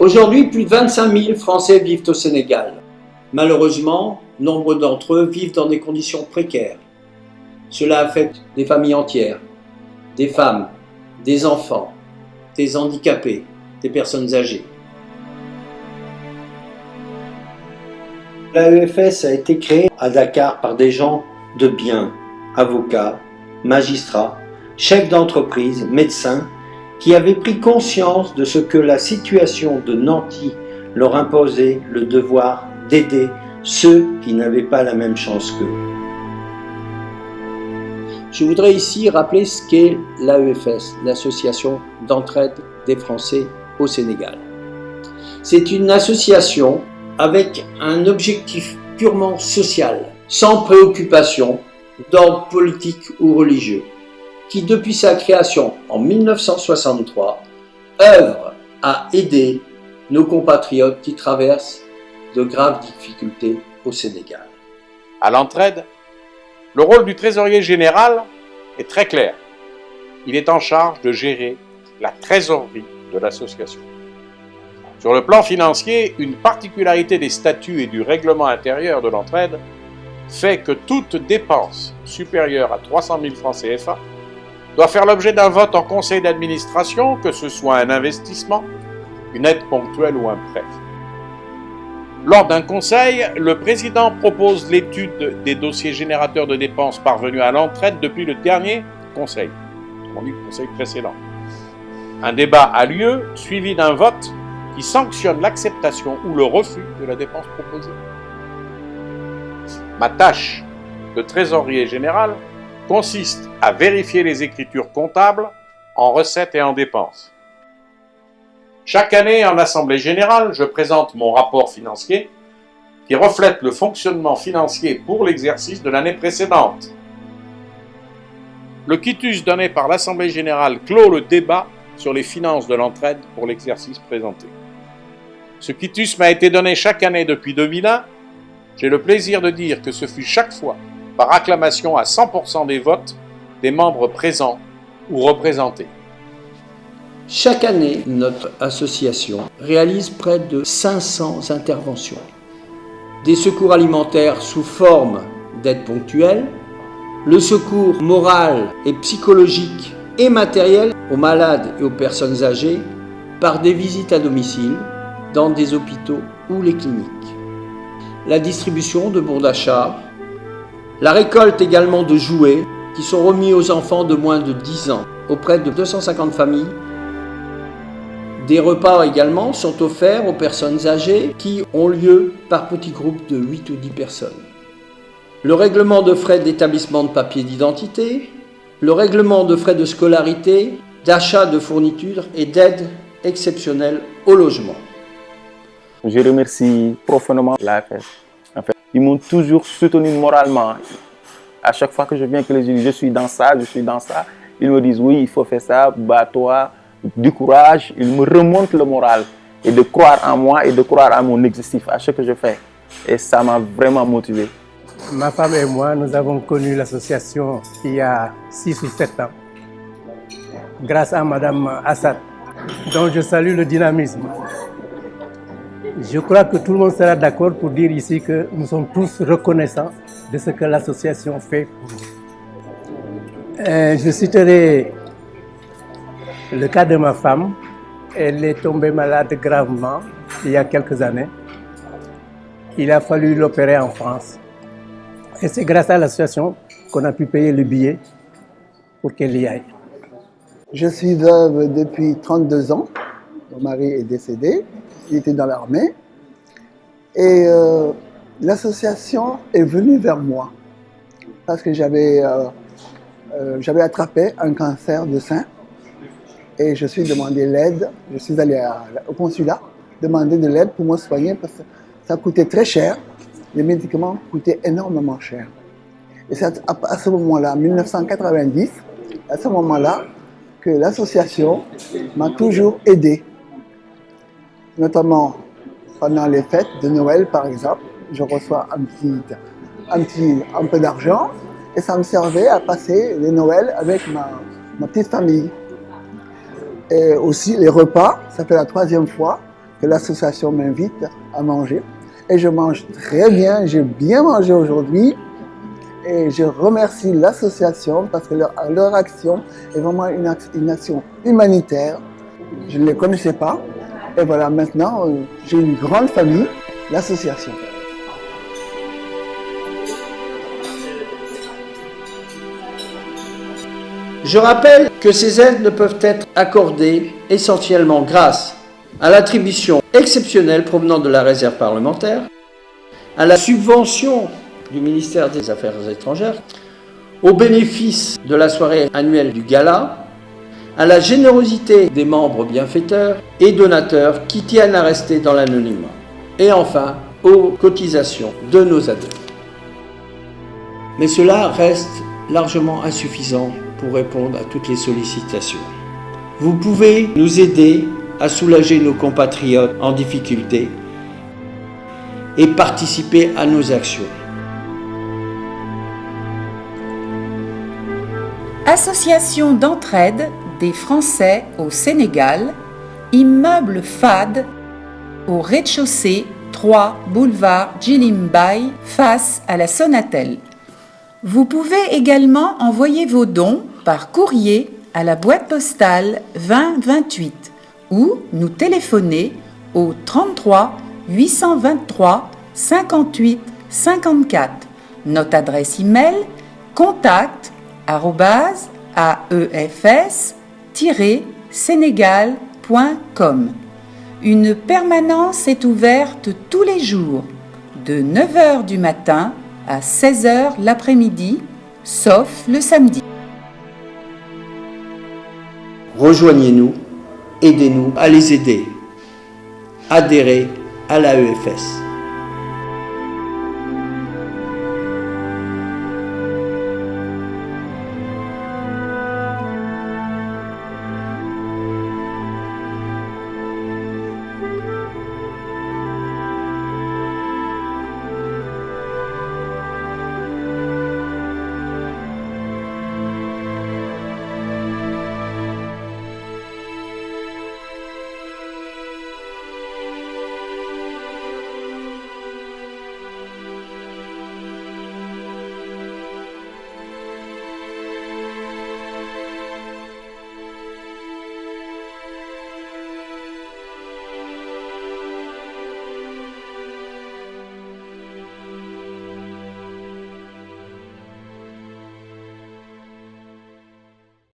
Aujourd'hui, plus de 25 000 Français vivent au Sénégal. Malheureusement, nombre d'entre eux vivent dans des conditions précaires. Cela affecte des familles entières, des femmes, des enfants, des handicapés, des personnes âgées. L'AEFS a été créée à Dakar par des gens de bien, avocats, magistrats, chefs d'entreprise, médecins, qui avaient pris conscience de ce que la situation de nantis leur imposait le devoir d'aider ceux qui n'avaient pas la même chance qu'eux. Je voudrais ici rappeler ce qu'est l'AEFS, l'Association d'entraide des Français au Sénégal. C'est une association avec un objectif purement social, sans préoccupation d'ordre politique ou religieux, qui depuis sa création en 1963 œuvre à aider nos compatriotes qui traversent de graves difficultés au Sénégal. À l'entraide, le rôle du trésorier général est très clair. Il est en charge de gérer la trésorerie de l'association. Sur le plan financier, une particularité des statuts et du règlement intérieur de l'entraide fait que toute dépense supérieure à 300 000 francs CFA doit faire l'objet d'un vote en conseil d'administration, que ce soit un investissement, une aide ponctuelle ou un prêt. Lors d'un conseil, le président propose l'étude des dossiers générateurs de dépenses parvenus à l'entraide depuis le dernier conseil, autrement dit le conseil précédent. Un débat a lieu, suivi d'un vote qui sanctionne l'acceptation ou le refus de la dépense proposée. Ma tâche de trésorier général consiste à vérifier les écritures comptables en recettes et en dépenses. Chaque année, en Assemblée générale, je présente mon rapport financier qui reflète le fonctionnement financier pour l'exercice de l'année précédente. Le quitus donné par l'Assemblée générale clôt le débat sur les finances de l'entraide pour l'exercice présenté. Ce quitus m'a été donné chaque année depuis 2001. J'ai le plaisir de dire que ce fut chaque fois par acclamation à 100% des votes des membres présents ou représentés. Chaque année, notre association réalise près de 500 interventions. Des secours alimentaires sous forme d'aide ponctuelle, le secours moral et psychologique et matériel aux malades et aux personnes âgées par des visites à domicile dans des hôpitaux ou les cliniques. La distribution de bons d'achat, la récolte également de jouets qui sont remis aux enfants de moins de 10 ans auprès de 250 familles. Des repas également sont offerts aux personnes âgées qui ont lieu par petits groupes de 8 ou 10 personnes. Le règlement de frais d'établissement de papier d'identité, le règlement de frais de scolarité, d'achat de fournitures et d'aide exceptionnelle au logement. Je remercie profondément l'AEFS. En fait, ils m'ont toujours soutenu moralement. À chaque fois que je viens, que les gens disent je suis dans ça, ils me disent oui, il faut faire ça, bats-toi, du courage. Ils me remontent le moral et de croire en moi et de croire à mon objectif, à ce que je fais. Et ça m'a vraiment motivé. Ma femme et moi, nous avons connu l'association il y a 6 ou 7 ans, grâce à Madame Assad, dont je salue le dynamisme. Je crois que tout le monde sera d'accord pour dire ici que nous sommes tous reconnaissants de ce que l'association fait pour nous. Je citerai le cas de ma femme. Elle est tombée malade gravement il y a quelques années. Il a fallu l'opérer en France. Et c'est grâce à l'association qu'on a pu payer le billet pour qu'elle y aille. Je suis veuve depuis 32 ans. Mon mari est décédé. Il était dans l'armée. Et l'association est venue vers moi parce que j'avais attrapé un cancer de sein et je suis demandé l'aide. Je suis allé au consulat demander de l'aide pour me soigner parce que ça coûtait très cher. Les médicaments coûtaient énormément cher. Et c'est à ce moment-là, en 1990, à ce moment-là, que l'association m'a toujours aidé. Notamment pendant les fêtes de Noël, par exemple, je reçois un peu d'argent et ça me servait à passer les Noëls avec ma petite famille. Et aussi les repas, ça fait la 3e fois que l'association m'invite à manger. Et je mange très bien, j'ai bien mangé aujourd'hui. Et je remercie l'association parce que leur action est vraiment une action humanitaire. Je ne les connaissais pas. Et voilà, maintenant, j'ai une grande famille, l'association. Je rappelle que ces aides ne peuvent être accordées essentiellement grâce à l'attribution exceptionnelle provenant de la réserve parlementaire, à la subvention du ministère des Affaires étrangères, au bénéfice de la soirée annuelle du gala, à la générosité des membres bienfaiteurs et donateurs qui tiennent à rester dans l'anonymat, et enfin aux cotisations de nos adhérents. Mais cela reste largement insuffisant pour répondre à toutes les sollicitations. Vous pouvez nous aider à soulager nos compatriotes en difficulté et participer à nos actions. Association d'entraide des Français au Sénégal, immeuble FAD, au rez-de-chaussée 3 boulevard Djilimbaye, face à la Sonatel. Vous pouvez également envoyer vos dons par courrier à la boîte postale 2028 ou nous téléphoner au 33 823 58 54. Notre adresse email contact@efs-sénégal.com. Une permanence est ouverte tous les jours de 9h du matin à 16h l'après-midi, sauf le samedi. Rejoignez-nous, aidez-nous à les aider. Adhérez à l'AEFS.